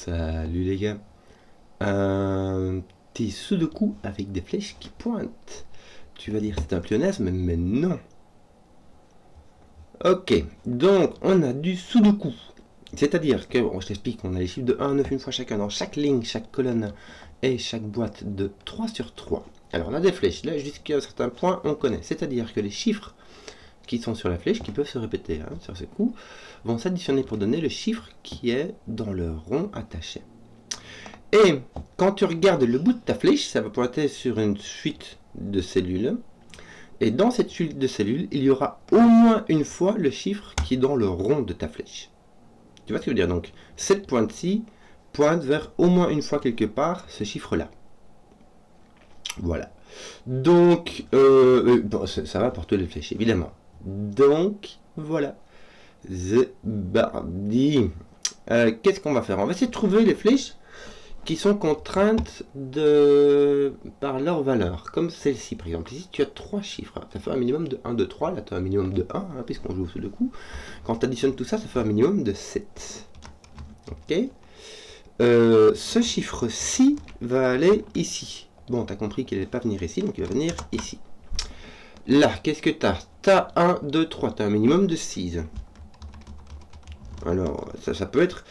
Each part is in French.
Salut les gars. Un petit sudoku avec des flèches qui pointent. Tu vas dire c'est un pléonasme, mais non. Ok, donc on a du sudoku. C'est-à-dire que, je t'explique, on a les chiffres de 1 à 9 une fois chacun dans chaque ligne, chaque colonne et chaque boîte de 3 sur 3. Alors on a des flèches, là jusqu'à un certain point on connaît. C'est-à-dire que les chiffres qui sont sur la flèche, qui peuvent se répéter sur ce coup, vont s'additionner pour donner le chiffre qui est dans le rond attaché. Et quand tu regardes le bout de ta flèche, ça va pointer sur une suite de cellules. Et dans cette suite de cellules, il y aura au moins une fois le chiffre qui est dans le rond de ta flèche. Tu vois ce que je veux dire? Donc, cette pointe-ci pointe vers au moins une fois quelque part ce chiffre-là. Voilà. Donc, bon, ça va pour toutes les flèches, évidemment. Donc, voilà. Zbardi. Qu'est-ce qu'on va faire? On va essayer de trouver les flèches qui sont contraintes par leur valeur, comme celle-ci par exemple. Ici tu as 3 chiffres, ça fait un minimum de 1, 2, 3, là tu as un minimum de 1, puisqu'on joue sous deux coups. Quand tu additionnes tout ça, ça fait un minimum de 7. Ok, ce chiffre-ci va aller ici. Bon, tu as compris qu'il ne va pas venir ici, donc il va venir ici. Là, qu'est-ce que tu as? Tu as 1, 2, 3, tu as un minimum de 6. Alors, ça peut être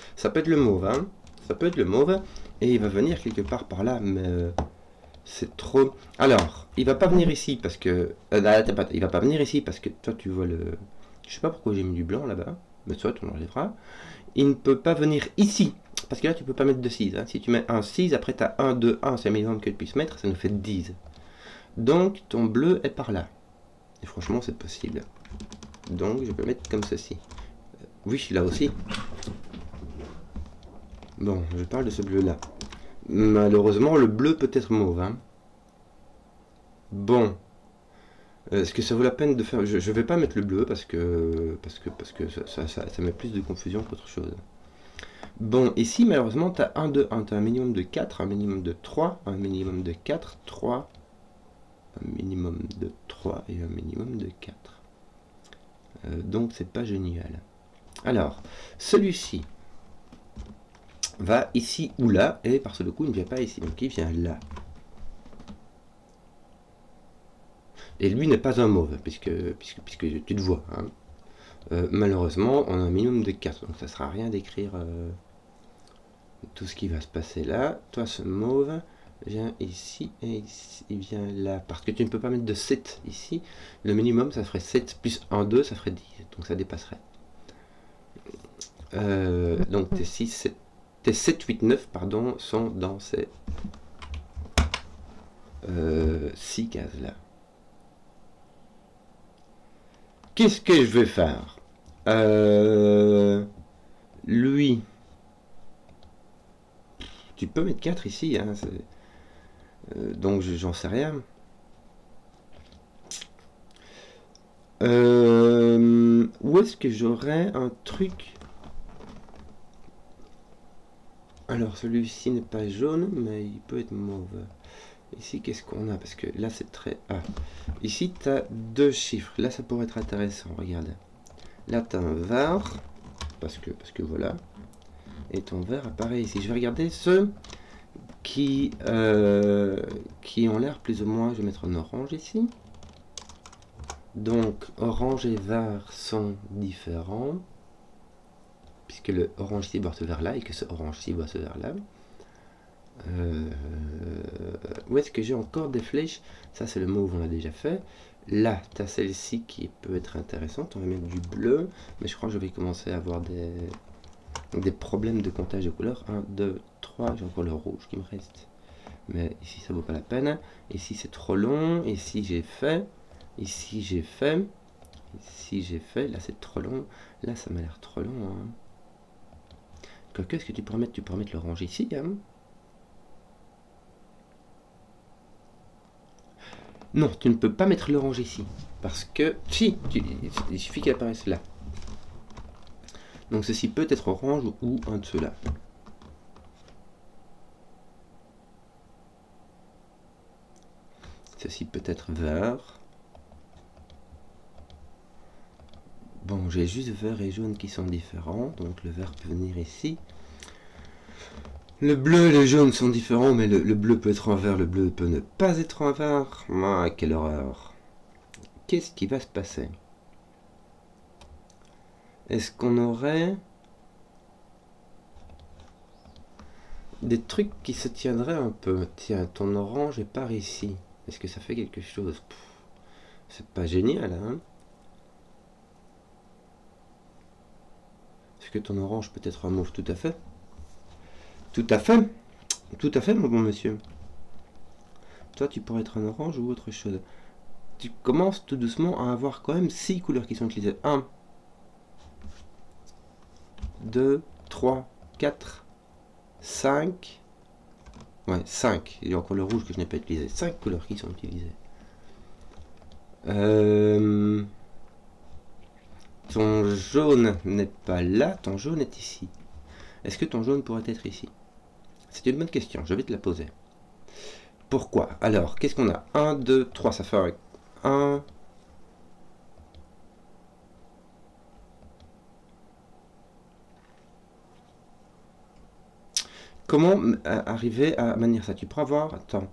le mauve, ça peut être le mauve, et il va venir quelque part par là, mais c'est trop. Alors, il va pas venir ici parce que il va pas venir ici parce que toi tu vois le. Je sais pas pourquoi j'ai mis du blanc là-bas, mais soit on enlèvera. Il ne peut pas venir ici parce que là tu peux pas mettre de 6. Si tu mets un 6, après tu as 1, 2, 1, c'est le minimum que tu puisses mettre, ça nous fait 10. Donc ton bleu est par là. Et franchement, c'est possible. Donc je peux mettre comme ceci. Oui, là aussi. Bon, je parle de ce bleu-là. Malheureusement, le bleu peut être mauve. Bon. Est-ce que ça vaut la peine de faire... Je vais pas mettre le bleu parce que ça met plus de confusion qu'autre chose. Bon, ici, malheureusement, tu as 1, 2, 1. Tu as un minimum de 4, un minimum de 3, un minimum de 4, 3, un minimum de 3 et un minimum de 4. Donc, c'est pas génial. Alors, celui-ci va ici ou là, et par ce coup, il ne vient pas ici, donc il vient là. Et lui n'est pas un mauve, puisque tu te vois. Malheureusement, on a un minimum de 4, donc ça ne sert à rien d'écrire tout ce qui va se passer là. Toi, ce mauve vient ici, et ici, il vient là, parce que tu ne peux pas mettre de 7 ici. Le minimum, ça ferait 7 plus 1, 2, ça ferait 10, donc ça dépasserait. Donc tes 6, 7, tes 7, 8, 9, pardon, sont dans ces 6 cases-là. Qu'est-ce que je vais faire? Lui, tu peux mettre 4 ici, donc j'en sais rien. Où est-ce que j'aurais un truc? Alors celui-ci n'est pas jaune, mais il peut être mauve. Ici, qu'est-ce qu'on a? Parce que là, c'est très... Ah, ici, tu as 2 chiffres. Là, ça pourrait être intéressant, regarde. Là, tu as un vert, parce que voilà. Et ton vert apparaît ici. Je vais regarder ceux qui ont l'air plus ou moins... Je vais mettre un orange ici. Donc, orange et vert sont différents. Puisque le orange-ci va se vers là et que ce orange-ci va se vers là. Où est-ce que j'ai encore des flèches? Ça, c'est le mauve, on l'a déjà fait. Là, tu as celle-ci qui peut être intéressante. On va mettre du bleu. Mais je crois que je vais commencer à avoir des problèmes de comptage de couleurs. 1, 2, 3. J'ai encore le rouge qui me reste. Mais ici, ça vaut pas la peine. Ici, c'est trop long. Ici, j'ai fait. Ici, j'ai fait. Ici, j'ai fait. Là, c'est trop long. Là, ça m'a l'air trop long. Qu'est-ce que tu pourrais mettre? Tu pourrais mettre l'orange ici. Non, tu ne peux pas mettre l'orange ici. Parce que... Si, il suffit qu'il apparaisse là. Donc ceci peut être orange ou un de ceux-là. Ceci peut être vert. Bon, j'ai juste vert et jaune qui sont différents. Donc le vert peut venir ici. Le bleu et le jaune sont différents, mais le bleu peut être en vert, le bleu peut ne pas être en vert. Ah, quelle horreur. Qu'est-ce qui va se passer? Est-ce qu'on aurait des trucs qui se tiendraient un peu? Tiens, ton orange est par ici. Est-ce que ça fait quelque chose? C'est pas génial, hein? Est-ce que ton orange peut être un mauve? Tout à fait. Tout à fait. Tout à fait, mon bon monsieur. Toi, tu pourrais être un orange ou autre chose. Tu commences tout doucement à avoir quand même 6 couleurs qui sont utilisées. 1, 2, 3, 4, 5. Ouais, 5. Il y a encore le rouge que je n'ai pas utilisé. 5 couleurs qui sont utilisées. Ton jaune n'est pas là, ton jaune est ici. Est-ce que ton jaune pourrait être ici? C'est une bonne question, je vais te la poser. Pourquoi? Alors, qu'est-ce qu'on a? 1, 2, 3, ça fait 1. Comment arriver à manier ça? Tu pourras voir, attends,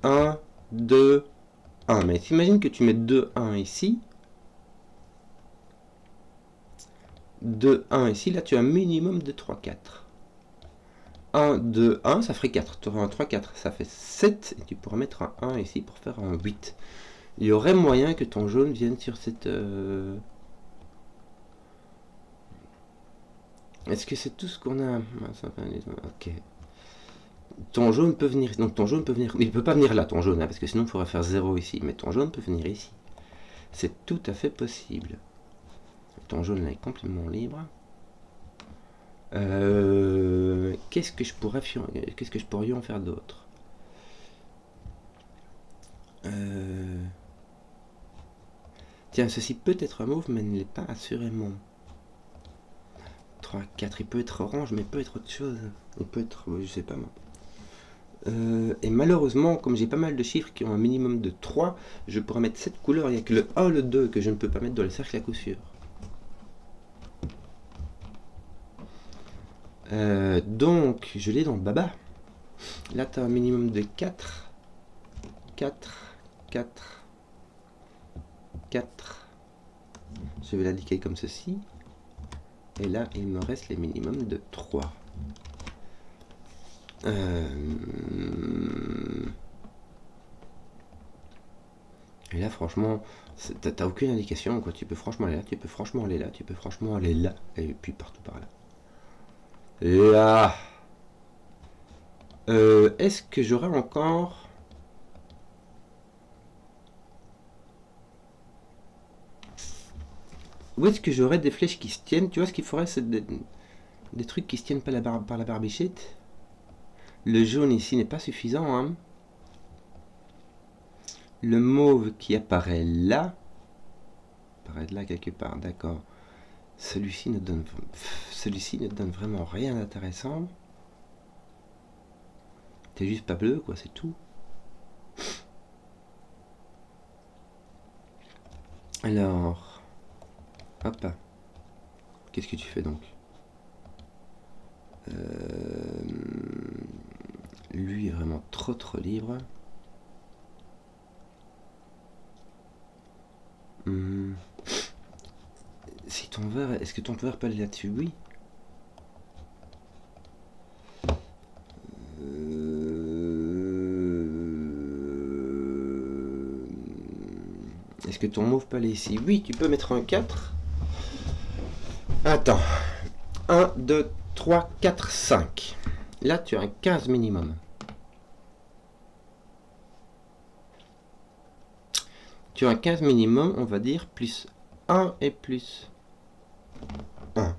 1, 2, 1. Mais t'imagines que tu mets 2, 1 ici. 2, 1 ici, là tu as un minimum de 3, 4. 1, 2, 1, ça ferait 4. Tu auras un 3, 4, ça fait 7. Et tu pourras mettre un 1 ici pour faire un 8. Il y aurait moyen que ton jaune vienne sur cette... Est-ce que c'est tout ce qu'on a? Ok. Ton jaune peut venir... Donc ton jaune peut venir... Il ne peut pas venir là, ton jaune, hein, parce que sinon il faudrait faire 0 ici. Mais ton jaune peut venir ici. C'est tout à fait possible. Ton jaune là est complètement libre. Qu'est-ce que je pourrais en faire d'autre? Tiens, ceci peut être un mauve, mais ne l'est pas assurément. 3, 4, il peut être orange, mais il peut être autre chose. Il peut être, je sais pas moi. Et malheureusement, comme j'ai pas mal de chiffres qui ont un minimum de 3, je pourrais mettre cette couleur. Il n'y a que le 1, le 2 que je ne peux pas mettre dans le cercle à coup sûr. Donc, je l'ai dans Baba. Là, tu as un minimum de 4. 4, 4, 4. Je vais l'indiquer comme ceci. Et là, il me reste les minimums de 3. Et là, franchement, t'as aucune indication, quoi. Tu peux franchement aller là, tu peux franchement aller là, tu peux franchement aller là, et puis partout par là. Là. Est-ce que j'aurai encore... Où est-ce que j'aurai des flèches qui se tiennent? Tu vois, ce qu'il faudrait, c'est des trucs qui se tiennent pas par la barbichette. Le jaune ici n'est pas suffisant, hein. Le mauve qui apparaît là quelque part, d'accord. Celui-ci ne donne vraiment rien d'intéressant. T'es juste pas bleu, quoi, c'est tout. Alors, hop. Qu'est-ce que tu fais donc? Lui est vraiment trop libre. Si ton verre, est-ce que ton verre peut aller là-dessus? Oui. Est-ce que ton mauve peut aller ici? Oui, tu peux mettre un 4. Attends. 1, 2, 3, 4, 5. Là, tu as un 15 minimum. Tu as un 15 minimum, on va dire, plus 1 et plus 1.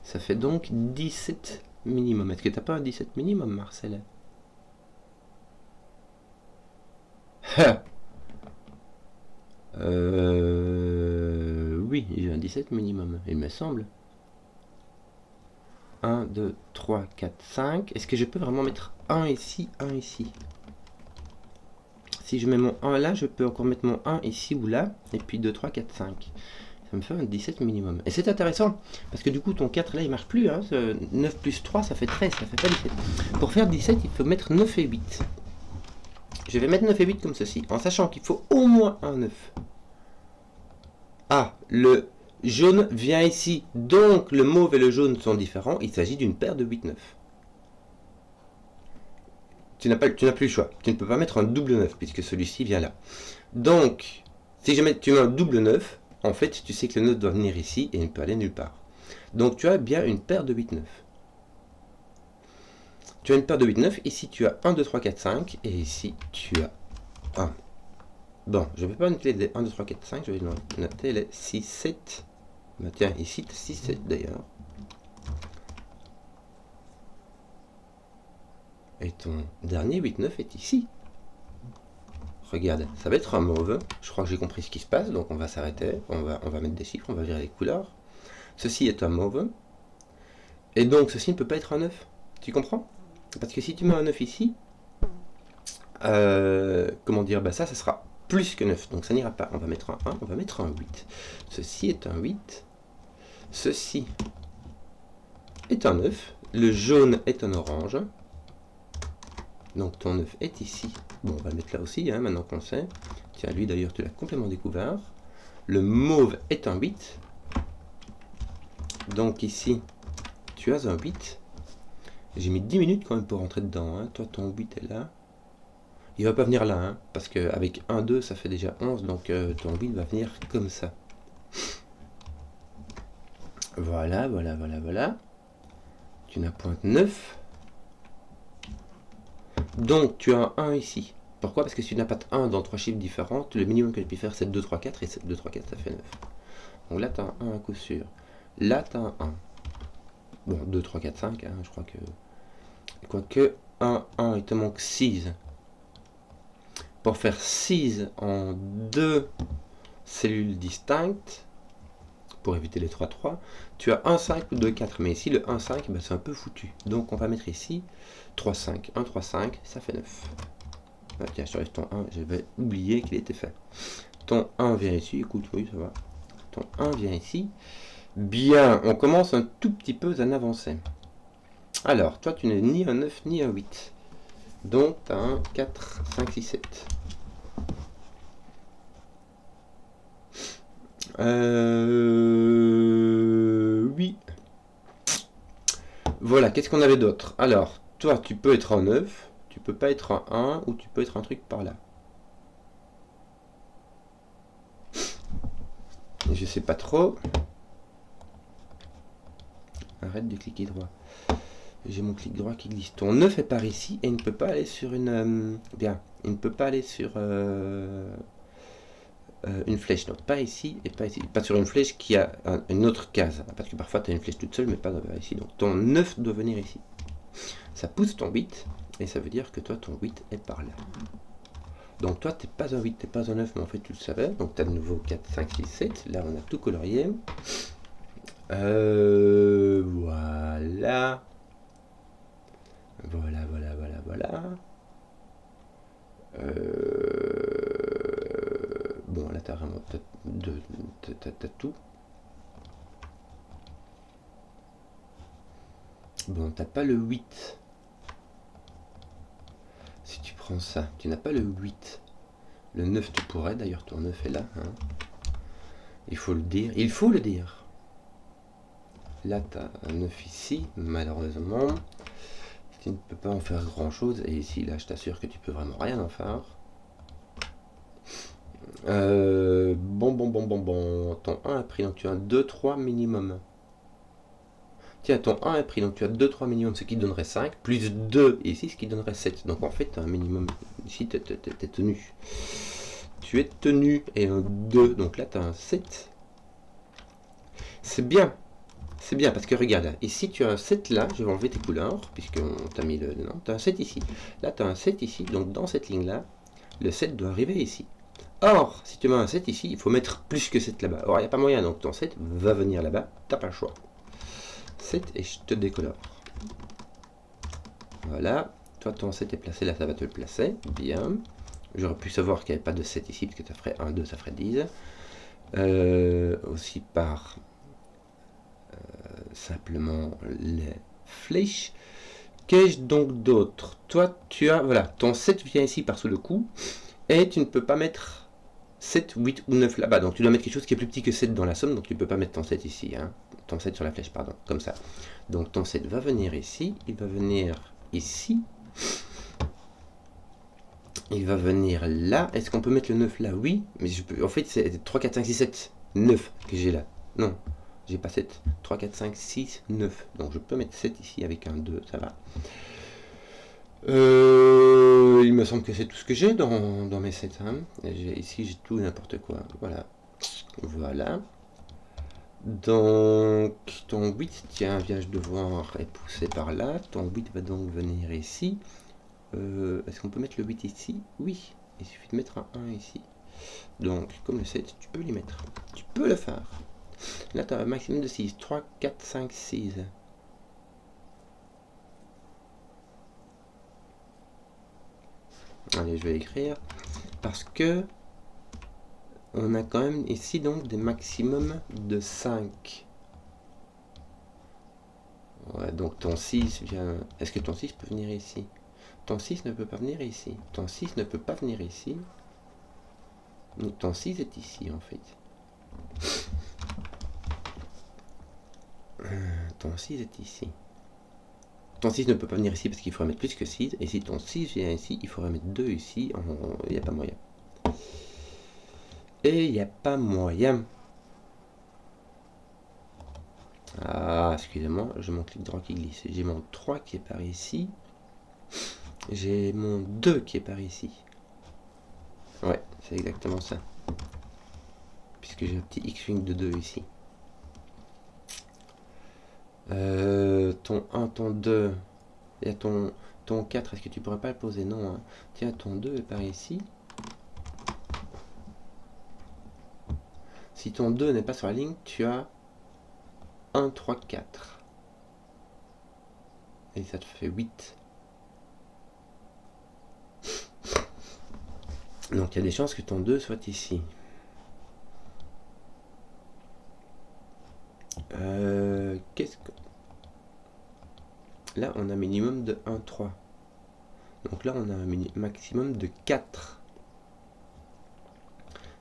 Ça fait donc 17 minimum. Est-ce que t'as pas un 17 minimum, Marcel? Oui, j'ai un 17 minimum, il me semble. 1, 2, 3, 4, 5. Est-ce que je peux vraiment mettre 1 ici, 1 ici? Si je mets mon 1 là, je peux encore mettre mon 1 ici ou là. Et puis 2, 3, 4, 5. ça me fait un 17 minimum. Et c'est intéressant, parce que du coup ton 4 là il marche plus, hein. 9 plus 3 ça fait 13, ça fait pas 17. Pour faire 17 il faut mettre 9 et 8. Je vais mettre 9 et 8 comme ceci, en sachant qu'il faut au moins un 9. Ah, le jaune vient ici, donc le mauve et le jaune sont différents, il s'agit d'une paire de 8-9. Tu n'as plus le choix, tu ne peux pas mettre un double 9, puisque celui-ci vient là. Donc, si tu mets un double 9, en fait, tu sais que le 9 doit venir ici et il ne peut aller nulle part. Donc, tu as bien une paire de 8-9. Tu as une paire de 8-9. Ici, tu as 1, 2, 3, 4, 5. Et ici, tu as 1. Bon, je ne vais pas noter les 1, 2, 3, 4, 5. Je vais noter les 6, 7. Bah, tiens, ici, 6, 7 d'ailleurs. Et ton dernier 8-9 est ici. Regarde, ça va être un mauve. Je crois que j'ai compris ce qui se passe, donc on va s'arrêter. On va mettre des chiffres, on va virer les couleurs. Ceci est un mauve. Et donc ceci ne peut pas être un 9. Tu comprends? Parce que si tu mets un 9 ici, comment dire, bah ça sera plus que 9. Donc ça n'ira pas. On va mettre un 1, on va mettre un 8. Ceci est un 8. Ceci est un 9. Le jaune est un orange. Donc ton 9 est ici. Bon, on va le mettre là aussi, hein, maintenant qu'on le sait. Tiens, lui d'ailleurs, tu l'as complètement découvert. Le mauve est un 8. Donc ici, tu as un 8. J'ai mis 10 minutes quand même pour rentrer dedans. Hein. Toi, ton 8 est là. Il va pas venir là, hein, parce qu'avec 1, 2, ça fait déjà 11. Donc ton 8 va venir comme ça. Voilà, voilà, voilà, voilà. Tu n'as point 9. Donc tu as un 1 ici. Pourquoi? Parce que si tu n'as pas de 1 dans 3 chiffres différents, le minimum que tu peux faire c'est 2, 3, 4. Et 2, 3, 4 ça fait 9. Donc là tu as un 1 à coup sûr. Là tu as un 1. Bon, 2, 3, 4, 5. Hein, je crois que... Quoique 1, 1, il te manque 6. Pour faire 6 en 2 cellules distinctes, pour éviter les 3, 3, tu as 1, 5 ou 2, 4. Mais ici le 1, 5, ben, c'est un peu foutu. Donc on va mettre ici 3, 5. 1, 3, 5, ça fait 9. Ah, tiens, je t'enlève ton 1, j'avais oublié qu'il était fait. Ton 1 vient ici, écoute, oui, ça va. Ton 1 vient ici. Bien, on commence un tout petit peu à avancer. Alors, toi, tu n'es ni un 9 ni un 8. Donc, tu as un 4, 5, 6, 7. Oui. Voilà, qu'est-ce qu'on avait d'autre? Alors, toi, tu peux être un 9, tu peux pas être un 1, ou tu peux être un truc par là. Je sais pas trop. Arrête de cliquer droit. J'ai mon clic droit qui glisse. Ton 9 est par ici et il ne peut pas aller sur une... bien, il ne peut pas aller sur une flèche. Donc pas ici et pas ici. Pas sur une flèche qui a une autre case. Parce que parfois tu as une flèche toute seule mais pas ici. Donc ton 9 doit venir ici. Ça pousse ton 8 et ça veut dire que toi ton 8 est par là. Donc toi t'es pas un 8, t'es pas un 9 mais en fait tu le savais. Donc tu as de nouveau 4, 5, 6, 7. Là on a tout colorié. Voilà. Voilà, voilà, voilà, voilà. Bon, là, t'as vraiment... T'as tout. Bon, t'as pas le 8. Si tu prends ça, tu n'as pas le 8. Le 9, tu pourrais. D'ailleurs, ton 9 est là. Hein. Il faut le dire. Il faut le dire. Là, t'as un 9 ici, malheureusement. Tu ne peux pas en faire grand chose. Et ici, là, je t'assure que tu peux vraiment rien en faire. Bon. Ton 1 est pris, donc tu as un 2, 3 minimum. Tiens, ton 1 est pris, donc tu as 2, 3 minimum, ce qui donnerait 5, plus 2 ici, ce qui donnerait 7. Donc en fait, tu as un minimum. Ici, tu es tenu. Tu es tenu. Et un 2, donc là, tu as un 7. C'est bien. C'est bien parce que regarde, ici tu as un 7 là, je vais enlever tes couleurs, puisqu'on t'a mis le... Non, tu as un 7 ici. Là tu as un 7 ici, donc dans cette ligne là, le 7 doit arriver ici. Or, si tu mets un 7 ici, il faut mettre plus que 7 là-bas. Or, il n'y a pas moyen, donc ton 7 va venir là-bas, tu n'as pas le choix. 7 et je te décolore. Voilà, toi ton 7 est placé là, ça va te le placer, bien. J'aurais pu savoir qu'il n'y avait pas de 7 ici, parce que ça ferait 1, 2, ça ferait 10. aussi par simplement les flèches. Qu'ai-je donc d'autre? Toi, tu as, voilà, ton 7 vient ici par-sous le cou, et tu ne peux pas mettre 7, 8 ou 9 là-bas. Donc tu dois mettre quelque chose qui est plus petit que 7 dans la somme, donc tu ne peux pas mettre ton 7 ici, hein. Ton 7 sur la flèche, pardon, comme ça. Donc ton 7 va venir ici, il va venir ici, il va venir là. Est-ce qu'on peut mettre le 9 là? Oui, mais je peux. En fait, c'est 3, 4, 5, 6, 7, 9 que j'ai là. Non, j'ai pas 7. 3, 4, 5, 6, 9. Donc je peux mettre 7 ici avec un 2, ça va. Il me semble que c'est tout ce que j'ai dans mes 7. Hein. Ici, j'ai tout n'importe quoi. Voilà. Voilà. Donc, ton 8, tiens, viens, je devoir est poussé par là. Ton 8 va donc venir ici. Est-ce qu'on peut mettre le 8 ici? Oui. Il suffit de mettre un 1 ici. Donc, comme le 7, tu peux l'y mettre. Tu peux le faire. Là, tu as un maximum de 6. 3, 4, 5, 6. Allez, je vais écrire. Parce que on a quand même ici donc des maximums de 5. Ouais, donc ton 6 vient... Est-ce que ton 6 peut venir ici? Ton 6 ne peut pas venir ici. Ton 6 ne peut pas venir ici. Donc ton 6 est ici en fait. Ton 6 est ici. Ton 6 ne peut pas venir ici parce qu'il faudrait mettre plus que 6. Et si ton 6 vient ici, il faudrait mettre 2 ici. Il n'y a pas moyen. Et il n'y a pas moyen. Ah, excusez-moi, j'ai mon clic droit qui glisse. J'ai mon 3 qui est par ici. J'ai mon 2 qui est par ici. Ouais, c'est exactement ça. Puisque j'ai un petit X-Wing de 2 ici. Ton 1, ton 2. Et ton 4, est-ce que tu pourrais pas le poser? Non. Hein. Tiens, ton 2 est par ici. Si ton 2 n'est pas sur la ligne, tu as 1, 3, 4. Et ça te fait 8. Donc il y a des chances que ton 2 soit ici. Qu'est-ce que... Là, on a un minimum de 1, 3. Donc là, on a un maximum de 4.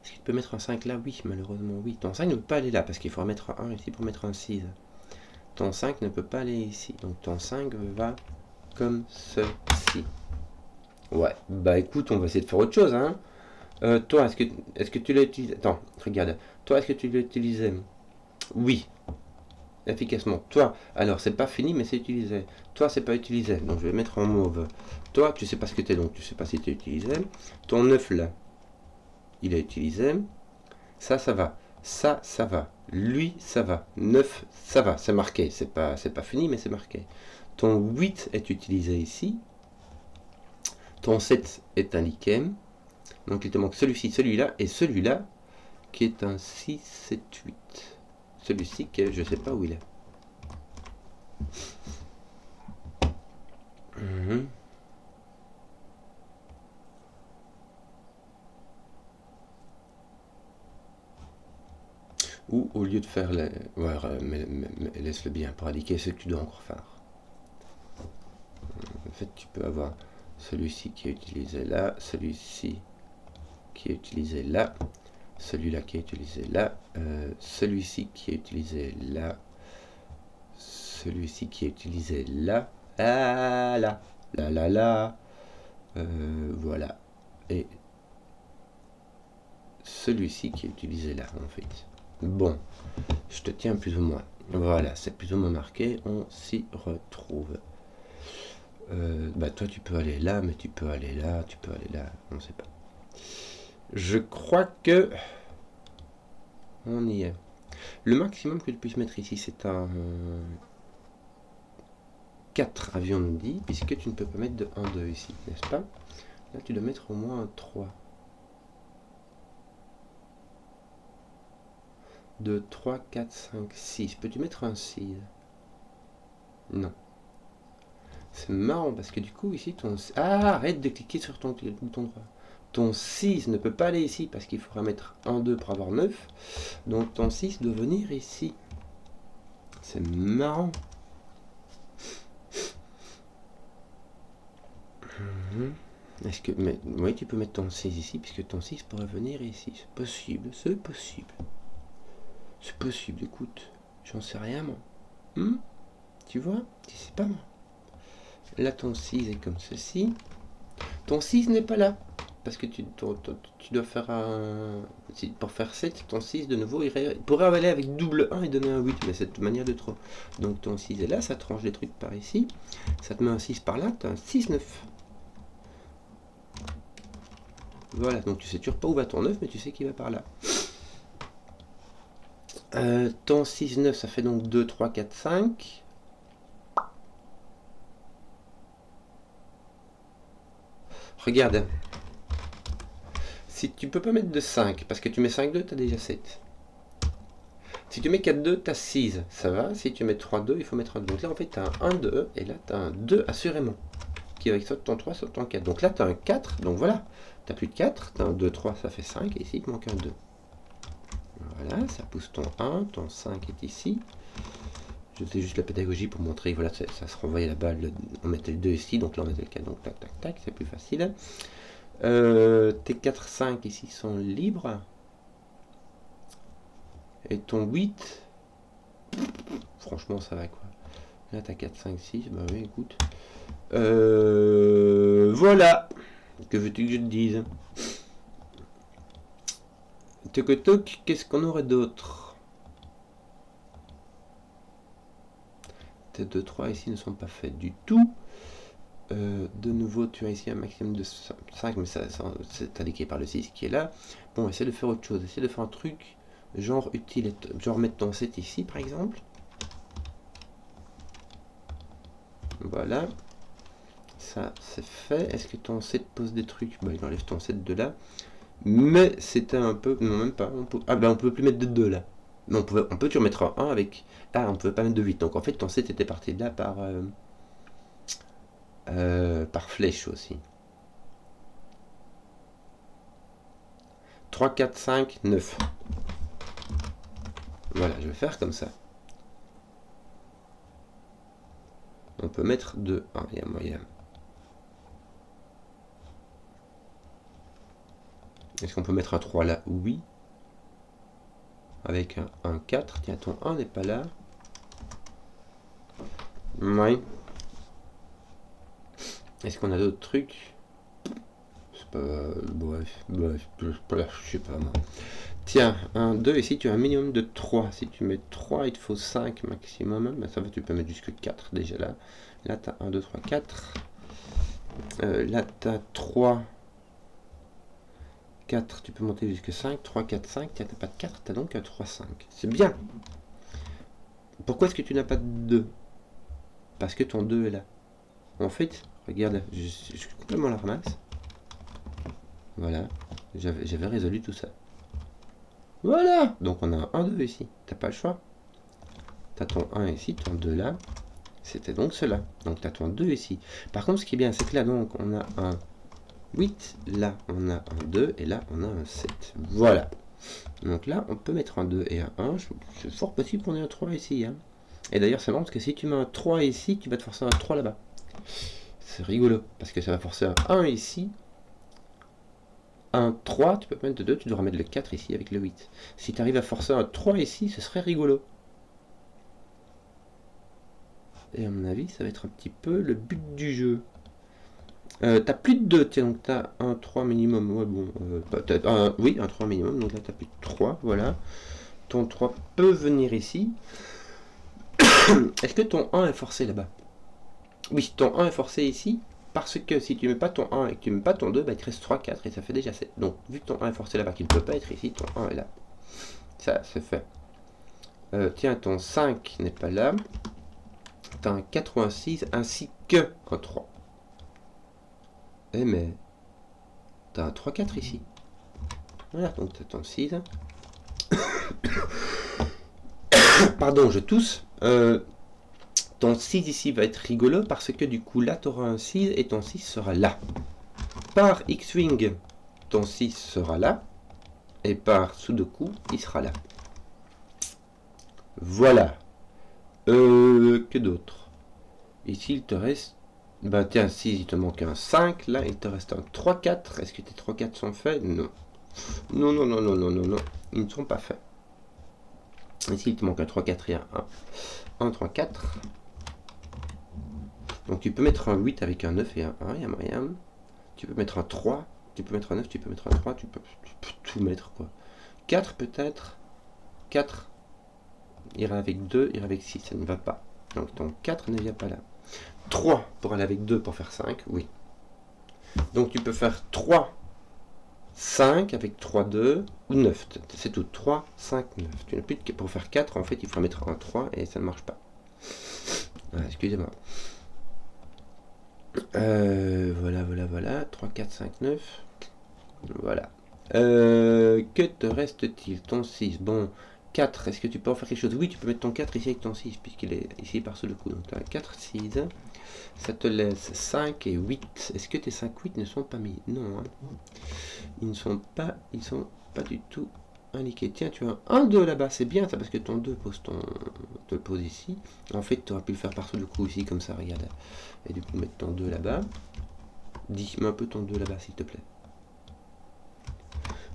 Est-ce qu'il peut mettre un 5 là? Oui, malheureusement, oui. Ton 5 ne peut pas aller là, parce qu'il faudra mettre un 1 ici pour mettre un 6. Ton 5 ne peut pas aller ici. Donc ton 5 va comme ceci. Ouais, bah écoute, on va essayer de faire autre chose, hein. Toi, est-ce que tu l'as utilisé? Attends, regarde. Toi, est-ce que tu l'as utilisé? Oui, efficacement. Toi, alors c'est pas fini, mais c'est utilisé. Toi, c'est pas utilisé, donc je vais mettre en mauve. Toi, tu sais pas ce que t'es, donc tu sais pas si t'es utilisé. Ton 9 là, il est utilisé. Ça va. Ça va. Lui, ça va. 9, ça va. C'est marqué. C'est pas fini, mais c'est marqué. Ton 8 est utilisé ici. Ton 7 est indiqué. Donc il te manque celui-ci, celui-là et celui-là qui est un 6, 7, 8. Celui-ci, je sais pas où il est. Ou au lieu de faire les... Ouais, mais laisse-le bien pour indiquer ce que tu dois encore faire. En fait, tu peux avoir celui-ci qui est utilisé là, celui-ci qui est utilisé là, celui-là qui est utilisé là, celui-ci qui est utilisé là, celui-ci qui est utilisé là, ah là, là, voilà, et celui-ci qui est utilisé là en fait. Bon, je te tiens plus ou moins. Voilà, c'est plus ou moins marqué, on s'y retrouve. Bah toi tu peux aller là, mais tu peux aller là, tu peux aller là, on ne sait pas. Je crois que on y est. Le maximum que tu puisses mettre ici, c'est un 4, avions dit, puisque tu ne peux pas mettre de 1, 2 ici, n'est-ce pas? Là tu dois mettre au moins un 3. 2, 3, 4, 5, 6. Peux-tu mettre un 6? Non. C'est marrant parce que du coup ici ton... Ah, arrête de cliquer sur ton bouton droit. ton 6 ne peut pas aller ici parce qu'il faudra mettre 1, 2 pour avoir 9. Donc ton 6 doit venir ici. C'est marrant. Est-ce que, mais, oui, tu peux mettre ton 6 ici, puisque ton 6 pourrait venir ici. C'est possible, c'est possible. C'est possible, écoute. J'en sais rien, moi. Tu vois? Tu sais pas, moi. Là, ton 6 est comme ceci. Ton 6 n'est pas là. Parce que tu dois faire un... Pour faire 7, ton 6, de nouveau, il pourrait aller avec double 1 et donner un 8. Mais c'est de manière de trop. Donc ton 6 est là, ça te range les trucs par ici. Ça te met un 6 par là, tu as un 6, 9. Voilà, donc tu sais toujours pas où va ton 9, mais tu sais qu'il va par là. Ton 6, 9, ça fait donc 2, 3, 4, 5. Regarde. Si tu peux pas mettre de 5, parce que tu mets 5, 2, tu as déjà 7. Si tu mets 4, 2, tu as 6. Ça va. Si tu mets 3, 2, il faut mettre un 2. Donc là, en fait, tu as un 1, 2, et là, tu as un 2 assurément. Qui est avec soit ton 3, soit ton 4. Donc là, tu as un 4, donc voilà. Tu n'as plus de 4, tu as un 2, 3, ça fait 5, et ici, il te manque un 2. Voilà, ça pousse ton 1, ton 5 est ici. Je fais juste la pédagogie pour montrer, voilà, ça se renvoyait la balle, on mettait le 2 ici, donc là on mettait le 4, donc tac, tac, tac, c'est plus facile. Tes 4, 5 ici sont libres. Et ton 8, franchement ça va quoi. Là t'as 4, 5, 6, bah oui écoute. Voilà. Que veux-tu que je te dise? Toc toc, qu'est-ce qu'on aurait d'autre? Tes 2, 3 ici ne sont pas faits du tout. De nouveau, tu as ici un maximum de 5, mais ça c'est indiqué par le 6 qui est là. Bon, essaie de faire autre chose. Essaie de faire un truc genre utile. Genre mettre ton 7 ici, par exemple. Voilà. Ça, c'est fait. Est-ce que ton 7 pose des trucs? Bah, il enlève ton 7 de là. Mais c'était un peu... Non, même pas. Ah, bah, on peut plus mettre de 2 là. Mais on peut toujours mettre un 1 avec... Ah, on ne pouvait pas mettre de 8. Donc, en fait, ton 7 était parti de là par flèche aussi. 3, 4, 5, 9. Voilà, je vais faire comme ça. On peut mettre 2. Ah, il y a moyen. Est-ce qu'on peut mettre un 3 là? Oui. Avec un 4. Tiens, ton 1 n'est pas là. Oui. Est-ce qu'on a d'autres trucs? Bref, je sais pas moi. Tiens, 1, 2, ici tu as un minimum de 3. Si tu mets 3, il te faut 5 maximum. Ben, ça va, tu peux mettre jusque 4 déjà là. Là, tu as 1, 2, 3, 4. Là, tu as 3, 4, tu peux monter jusque 5. 3, 4, 5. Tiens, tu n'as pas de 4, tu as donc un 3, 5. C'est bien. Pourquoi est-ce que tu n'as pas de 2? Parce que ton 2 est là. En fait, regarde, je suis complètement la ramasse. Voilà, j'avais résolu tout ça. Voilà. Donc on a un 1, 2 ici. T'as pas le choix. T'as ton 1 ici, ton 2 là. C'était donc cela. Donc t'as ton 2 ici. Par contre, ce qui est bien, c'est que là, donc, on a un 8. Là, on a un 2. Et là, on a un 7. Voilà. Donc là, on peut mettre un 2 et un 1. C'est fort possible qu'on ait un 3 ici. Hein. Et d'ailleurs, c'est marrant parce que si tu mets un 3 ici, tu vas te forcer un 3 là-bas. C'est rigolo. Parce que ça va forcer un 1 ici. Un 3, tu peux mettre 2, tu devras mettre le 4 ici avec le 8. Si tu arrives à forcer un 3 ici, ce serait rigolo. Et à mon avis, ça va être un petit peu le but du jeu. T'as plus de 2, tiens, donc t'as un 3 minimum. Ouais, bon, oui, un 3 minimum, donc là t'as plus de 3, voilà. Ton 3 peut venir ici. Est-ce que ton 1 est forcé là-bas? Oui, ton 1 est forcé ici. Parce que si tu mets pas ton 1 et que tu mets pas ton 2, bah, il te reste 3, 4 et ça fait déjà 7. Donc, vu que ton 1 est forcé là-bas, qu'il ne peut pas être ici, ton 1 est là. Ça, c'est fait. Tiens, ton 5 n'est pas là. Tu as un 4 ou un 6 ainsi que un 3. Eh mais, tu as un 3, 4 ici. Voilà, donc tu as ton 6. Pardon, je tousse. Ton 6 ici va être rigolo parce que du coup là tu auras un 6 et ton 6 sera là. Par X-Wing, ton 6 sera là. Et par Sudoku, il sera là. Voilà. Que d'autre? Ici, il te reste... Bah tiens, 6, il te manque un 5. Là, il te reste un 3, 4. Est-ce que tes 3, 4 sont faits? Non. Non, non, non, non, non, non, non. Ils ne sont pas faits. Ici, il te manque un 3, 4 et un 1. 1, 3, 4. Donc, tu peux mettre un 8 avec un 9 et un 1. Il y a moyen. Tu peux mettre un 3. Tu peux mettre un 9, tu peux mettre un 3. Tu peux tout mettre, quoi. 4 peut-être. 4 ira avec 2, ira avec 6. Ça ne va pas. Donc, ton 4 ne vient pas là. 3 pour aller avec 2 pour faire 5, oui. Donc tu peux faire 3, 5 avec 3, 2 ou 9. C'est tout. 3, 5, 9. Tu n'as plus de... Pour faire 4, en fait, il faut mettre un 3 et ça ne marche pas. Ah, excusez-moi. Voilà, voilà, voilà. 3, 4, 5, 9. Voilà. Que te reste-t-il? Ton 6. Bon, 4. Est-ce que tu peux en faire quelque chose? Oui, tu peux mettre ton 4 ici avec ton 6, puisqu'il est ici par ce coup. Donc tu as 4, 6. Ça te laisse 5 et 8. Est-ce que tes 5, 8 ne sont pas mis? Non. Hein. Ils ne sont pas, ils sont pas du tout indiqués. Tiens, tu as un 2 là-bas. C'est bien ça, parce que ton 2 pose te le pose ici. En fait, tu aurais pu le faire par ce coup ici, comme ça, regarde. Et du coup, mettre ton 2 là-bas. Dis-moi un peu ton 2 là-bas, s'il te plaît.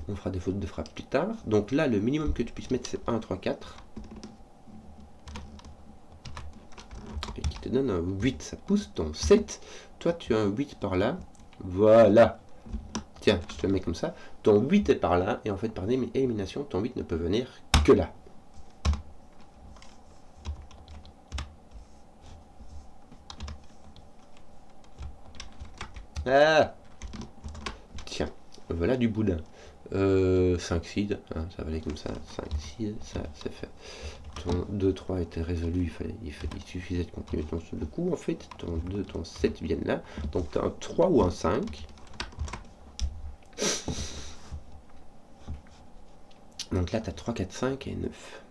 On fera des fautes de frappe plus tard. Donc là, le minimum que tu puisses mettre, c'est 1, 3, 4. Et qui te donne un 8. Ça pousse ton 7. Toi, tu as un 8 par là. Voilà. Tiens, je te le mets comme ça. Ton 8 est par là. Et en fait, par élimination, ton 8 ne peut venir que là. Ah! Tiens, voilà du boudin. 5 seeds, hein, ça va aller comme ça. 5 seeds, ça c'est fait. Ton 2, 3 était résolu, il suffisait de continuer ton seul de coup. En fait, ton 2, ton 7 viennent là. Donc tu as un 3 ou un 5. Donc là, tu as 3, 4, 5 et 9.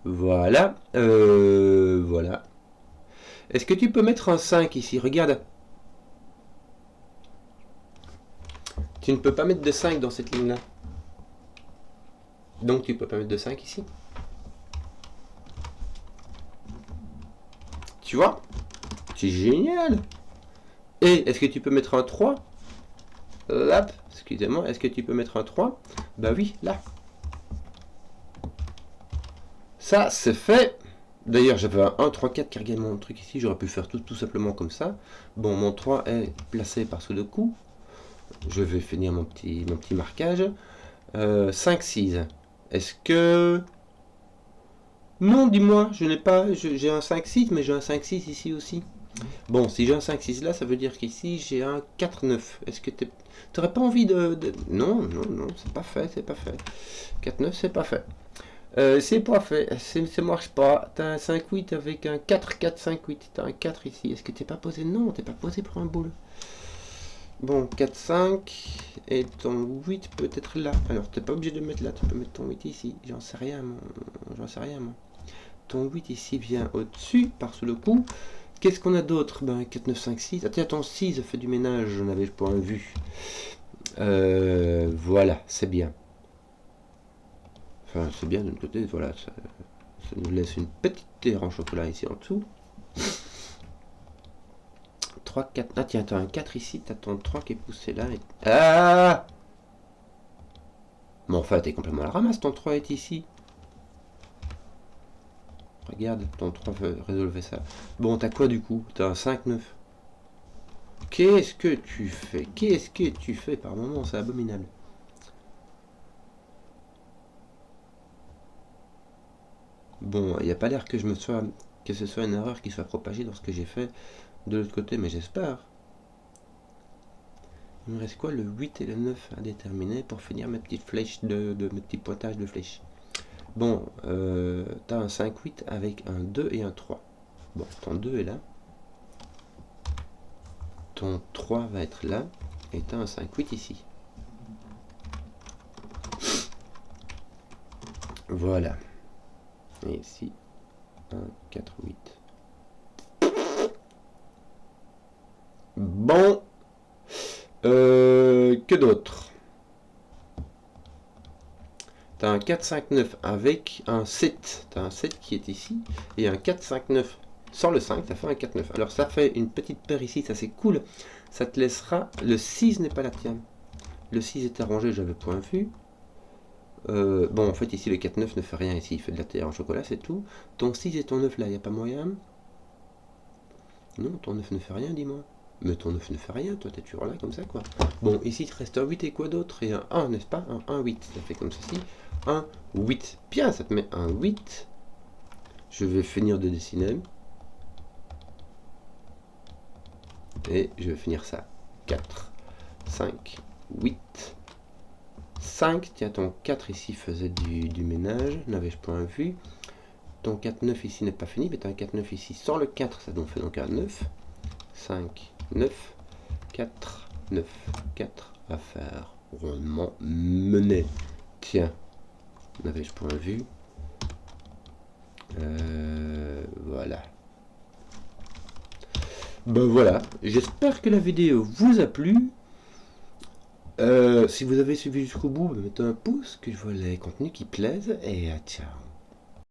Voilà. Voilà. Est-ce que tu peux mettre un 5 ici? Regarde. Tu ne peux pas mettre de 5 dans cette ligne-là. Donc tu ne peux pas mettre de 5 ici. Tu vois? C'est génial. Et est-ce que tu peux mettre un 3? Là, excusez-moi, est-ce que tu peux mettre un 3? Bah oui, là. Ça, c'est fait. D'ailleurs, j'avais un 1, 3, 4 qui regarde mon truc ici. J'aurais pu faire tout simplement comme ça. Bon, mon 3 est placé par ce deux coups. Je vais finir mon petit marquage. 5, 6. Est-ce que... Non, dis-moi, je n'ai pas... J'ai un 5, 6, mais j'ai un 5, 6 ici aussi. Bon, si j'ai un 5, 6 là, ça veut dire qu'ici, j'ai un 4, 9. Est-ce que tu n'aurais pas envie de... Non, non, non, c'est pas fait, c'est pas fait. 4, 9, c'est pas fait. C'est pas fait, ça marche pas. T'as un 5, 8 avec un 4, 4, 5, 8. T'as un 4 ici. Est-ce que t'es pas posé? Non, t'es pas posé pour un boule. Bon, 4, 5. Et ton 8 peut être là. Alors, t'es pas obligé de le mettre là. Tu peux mettre ton 8 ici. J'en sais rien, moi. J'en sais rien, moi. Ton 8 ici vient au-dessus, par sous le coup. Qu'est-ce qu'on a d'autre? Ben, 4, 9, 5, 6. Ah, tiens, ton 6 fait du ménage. J'en avais pas vu. Voilà, c'est bien. Enfin, c'est bien d'un côté, voilà, ça nous laisse une petite terre en chocolat ici en dessous. 3, 4, ah tiens, t'as un 4 ici, t'as ton 3 qui est poussé là. Et... Ah! Mais enfin, t'es complètement à la ramasse, ton 3 est ici. Regarde, ton 3 veut résolver ça. Bon, t'as quoi du coup? T'as un 5, 9. Qu'est-ce que tu fais? Qu'est-ce que tu fais par moment? C'est abominable. Bon, il n'y a pas l'air que ce soit une erreur qui soit propagée dans ce que j'ai fait de l'autre côté, mais j'espère. Il me reste quoi? Le 8 et le 9 à déterminer pour finir mes petites flèches mes petits pointages de flèches. Bon, t'as un 5-8 avec un 2 et un 3. Bon, ton 2 est là. Ton 3 va être là. Et t'as un 5-8 ici. Voilà. Et ici, 1, 4, 8. Bon. Que d'autre? T'as un 4, 5, 9 avec un 7. T'as un 7 qui est ici. Et un 4, 5, 9 sans le 5. Ça fait un 4, 9. Alors ça fait une petite paire ici. Ça c'est cool. Ça te laissera... Le 6 n'est pas la tienne. Le 6 est arrangé. J'avais point vu. Bon, en fait, ici, le 4, 9 ne fait rien. Ici, il fait de la terre en chocolat. C'est tout. Ton 6 et ton 9 là, il n'y a pas moyen? Non, ton 9 ne fait rien, dis-moi. Mais ton 9 ne fait rien, toi t'es toujours là comme ça quoi. Bon, ici il te reste un 8 et quoi d'autre? Et un 1, n'est-ce pas? Un 1, 8, ça fait comme ceci. 1, 8. Bien, ça te met un 8. Je vais finir de dessiner. Et je vais finir ça. 4, 5, 8, 5. Tiens, ton 4 ici faisait du ménage. N'avais-je point vu. Ton 4, 9 ici n'est pas fini. Mais tu as un 4, 9 ici sans le 4. Ça donc fait donc un 9. 5, 9, 4, 9, 4 à faire rondement mené. Tiens, n'avais-je point vu? Voilà. Ben voilà, j'espère que la vidéo vous a plu. Si vous avez suivi jusqu'au bout, mettez un pouce, que je vois les contenus qui plaisent. Et ciao.